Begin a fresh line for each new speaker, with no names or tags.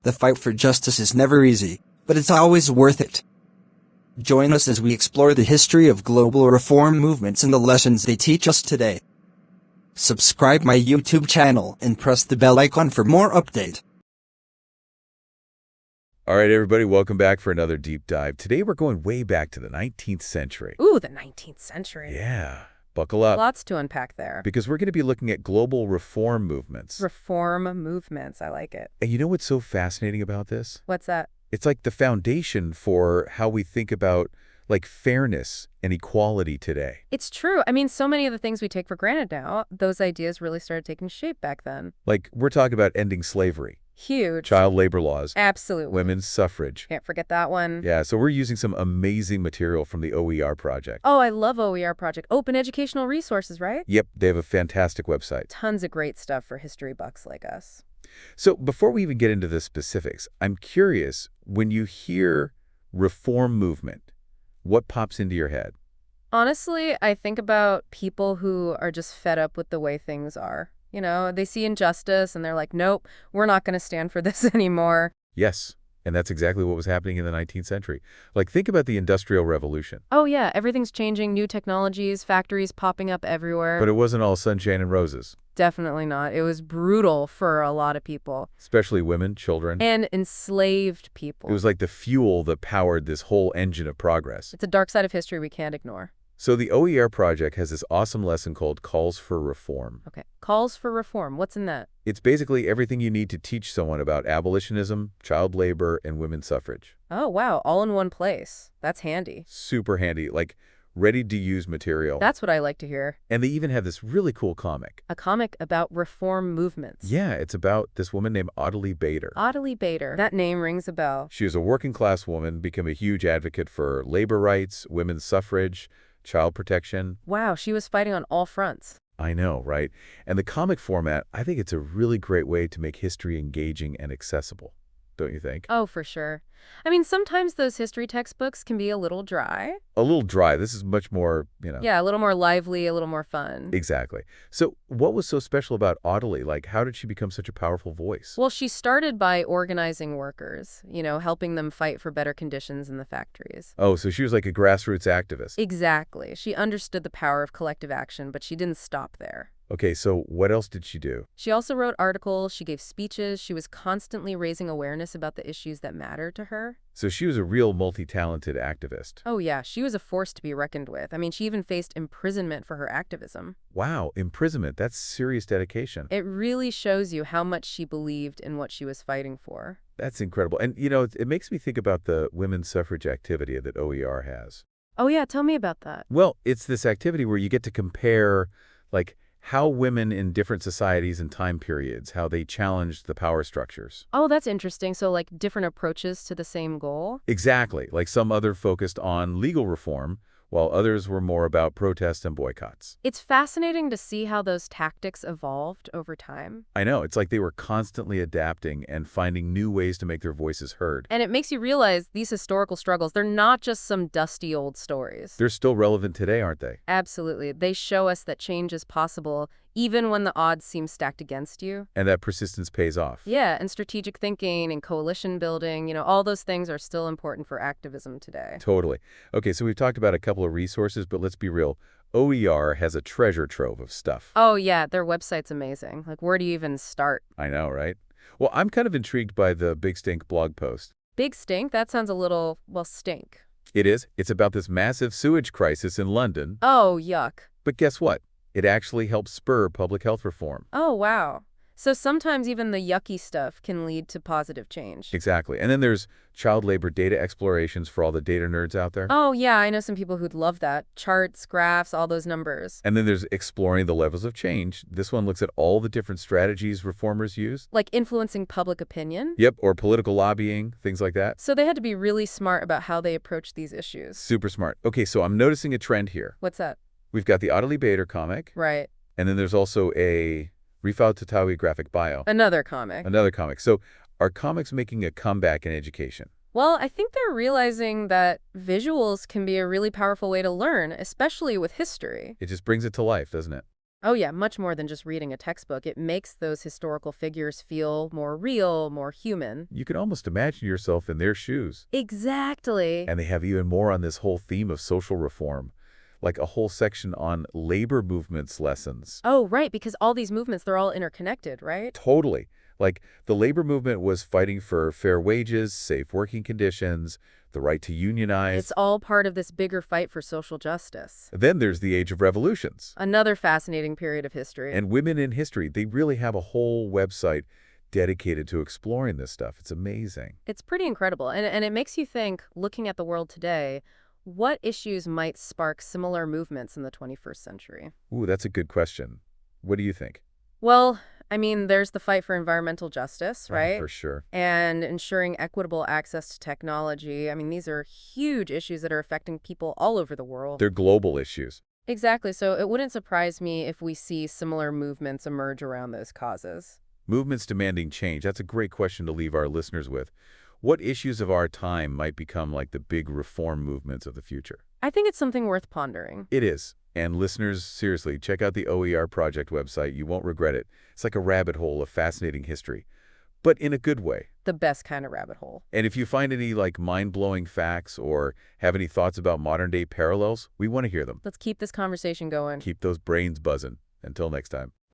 The fight for justice is never easy, but it's always worth it. Join us as we explore the history of global reform movements and the lessons they teach us today. Subscribe my YouTube channel and press the bell icon for more updates.
All right, everybody, welcome back for another deep dive. Today we're going way back to the 19th century.
Ooh, the 19th century.
Yeah, buckle up.
Lots to unpack there.
Because we're going to be looking at global reform movements.
Reform movements, I like it.
And you know what's so fascinating about this?
What's that?
It's like the foundation for how we think about fairness and equality today.
It's true. I mean, so many of the things we take for granted now, those ideas really started taking shape back then.
Like, we're talking about ending slavery.
Huge.
Child labor laws.
Absolutely.
Women's suffrage.
Can't forget that one.
Yeah, so we're using some amazing material from the OER project.
Oh, I love OER project. Open educational resources, right?
Yep, they have a fantastic website.
Tons of great stuff for history bucks like us.
So before we even get into the specifics, I'm curious, when you hear reform movement, what pops into your head?
Honestly, I think about people who are just fed up with the way things are. You know, they see injustice and they're like, nope, we're not going to stand for this anymore.
Yes, and that's exactly what was happening in the 19th century. Like, think about the Industrial Revolution.
Oh, yeah, everything's changing, new technologies, factories popping up everywhere.
But it wasn't all sunshine and roses.
Definitely not. It was brutal for a lot of people.
Especially women, children.
And enslaved people.
It was like the fuel that powered this whole engine of progress.
It's a dark side of history we can't ignore.
So the OER project has this awesome lesson called Calls for Reform.
Okay, calls for reform. What's in that?
It's basically everything you need to teach someone about abolitionism, child labor, and women's suffrage.
Oh, wow, all in one place. That's handy.
Super handy, like ready-to-use material.
That's what I like to hear.
And they even have this really cool comic.
A comic about reform movements.
Yeah, it's about this woman named Audley Bader.
Audley Bader. That name rings a bell.
She was a working-class woman, became a huge advocate for labor rights, women's suffrage, child protection.
Wow, she was fighting on all fronts.
I know, right? And the comic format, I think it's a really great way to make history engaging and accessible. Don't you think?
Oh, for sure. I mean, sometimes those history textbooks can be a little dry.
A little dry. This is much more,
Yeah, a little more lively, a little more fun.
Exactly. So what was so special about Audley? Like, how did she become such a powerful voice?
Well, she started by organizing workers, helping them fight for better conditions in the factories.
Oh, so she was like a grassroots activist.
Exactly. She understood the power of collective action, but she didn't stop there.
Okay, so what else did she do?
She also wrote articles, she gave speeches, she was constantly raising awareness about the issues that matter to her.
So she was a real multi-talented activist.
Oh yeah, she was a force to be reckoned with. I mean, she even faced imprisonment for her activism.
Wow, imprisonment, that's serious dedication.
It really shows you how much she believed in what she was fighting for.
That's incredible. And, it makes me think about the women's suffrage activity that OER has.
Oh yeah, tell me about that.
Well, it's this activity where you get to compare, how women in different societies and time periods, how they challenged the power structures.
Oh, that's interesting. So different approaches to the same goal?
Exactly. Like some other focused on legal reform, while others were more about protests and boycotts.
It's fascinating to see how those tactics evolved over time.
I know. It's like they were constantly adapting and finding new ways to make their voices heard.
And it makes you realize these historical struggles, they're not just some dusty old stories.
They're still relevant today, aren't they?
Absolutely. They show us that change is possible even when the odds seem stacked against you.
And that persistence pays off.
Yeah, and strategic thinking and coalition building, all those things are still important for activism today.
Totally. Okay, so we've talked about a couple of resources, but let's be real. OER has a treasure trove of stuff.
Oh yeah, their website's amazing. Where do you even start?
I know, right? Well, I'm kind of intrigued by the Big Stink blog post.
Big Stink? That sounds a little, stink.
It is. It's about this massive sewage crisis in London.
Oh, yuck.
But guess what? It actually helps spur public health reform.
Oh, wow. So sometimes even the yucky stuff can lead to positive change.
Exactly. And then there's child labor data explorations for all the data nerds out there.
Oh, yeah, I know some people who'd love that. Charts, graphs, all those numbers.
And then there's exploring the levels of change. This one looks at all the different strategies reformers use.
Like influencing public opinion?
Yep, or political lobbying, things like that.
So they had to be really smart about how they approach these issues.
Super smart. Okay, so I'm noticing a trend here.
What's that?
We've got the Audley Bader comic.
Right.
And then there's also a Rifat Tatawi graphic bio.
Another comic.
Another comic. So are comics making a comeback in education?
Well, I think they're realizing that visuals can be a really powerful way to learn, especially with history.
It just brings it to life, doesn't it?
Oh yeah, much more than just reading a textbook. It makes those historical figures feel more real, more human.
You can almost imagine yourself in their shoes.
Exactly.
And they have even more on this whole theme of social reform, like a whole section on labor movements lessons.
Oh, right, because all these movements, they're all interconnected, right?
Totally. Like, the labor movement was fighting for fair wages, safe working conditions, the right to unionize.
It's all part of this bigger fight for social justice.
Then there's the Age of Revolutions.
Another fascinating period of history.
And Women in History, they really have a whole website dedicated to exploring this stuff. It's amazing.
It's pretty incredible. And it makes you think, looking at the world today, what issues might spark similar movements in the 21st century?
Ooh, that's a good question. What do you think?
Well, I mean, there's the fight for environmental justice, right?
For sure.
And ensuring equitable access to technology. I mean, these are huge issues that are affecting people all over the world.
They're global issues.
Exactly. So it wouldn't surprise me if we see similar movements emerge around those causes.
Movements demanding change. That's a great question to leave our listeners with. What issues of our time might become like the big reform movements of the future?
I think it's something worth pondering.
It is. And listeners, seriously, check out the OER Project website. You won't regret it. It's like a rabbit hole of fascinating history, but in a good way.
The best kind of rabbit hole.
And if you find any like mind-blowing facts or have any thoughts about modern-day parallels, we want to hear them.
Let's keep this conversation going.
Keep those brains buzzing. Until next time.